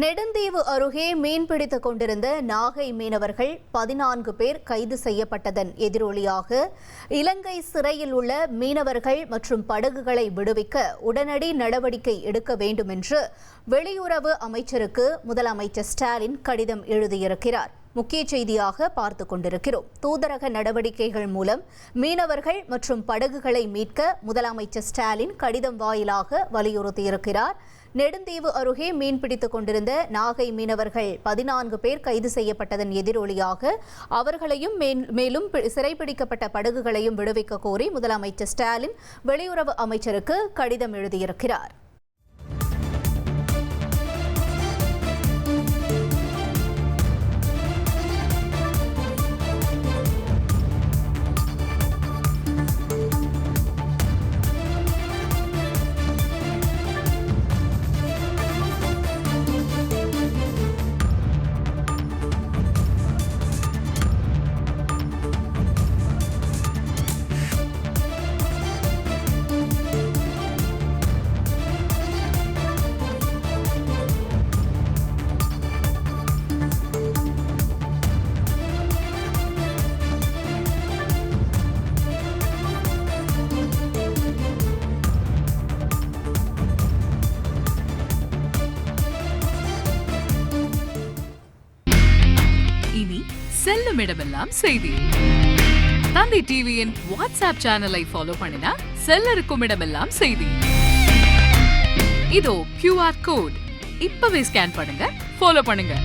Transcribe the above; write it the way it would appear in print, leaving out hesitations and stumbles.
நெடுந்தீவு அருகே மீன்பிடித்துக் கொண்டிருந்த நாகை மீனவர்கள் 14 பேர் கைது செய்யப்பட்டதன் எதிரொலியாக இலங்கை சிறையில் உள்ள மீனவர்கள் மற்றும் படகுகளை விடுவிக்க உடனடி நடவடிக்கை எடுக்க வேண்டும் என்று வெளியுறவு அமைச்சருக்கு முதலமைச்சர் ஸ்டாலின் கடிதம் எழுதியிருக்கிறார். முக்கிய செய்தியாக பார்த்துக் கொண்டிருக்கிறோம். தூதரக நடவடிக்கைகள் மூலம் மீனவர்கள் மற்றும் படகுகளை மீட்க முதலமைச்சர் ஸ்டாலின் கடிதம் வாயிலாக வலியுறுத்தியிருக்கிறார். நெடுந்தீவு அருகே மீன்பிடித்துக் கொண்டிருந்த நாகை மீனவர்கள் 14 பேர் கைது செய்யப்பட்டதன் எதிரொலியாக அவர்களையும் மேலும் சிறைப்பிடிக்கப்பட்ட படகுகளையும் விடுவிக்க கோரி முதலமைச்சர் ஸ்டாலின் வெளியுறவு அமைச்சருக்கு கடிதம் எழுதியிருக்கிறார். இனி செல்லும் இடமெல்லாம் செய்தி. தந்தி டிவியின் வாட்ஸ்அப் சேனலை ஃபாலோ பண்ணினா செல்ல இருக்கும் இடமெல்லாம் செய்தி. இதோ QR கோட் இப்பவே ஸ்கேன் பண்ணுங்க, ஃபாலோ பண்ணுங்க.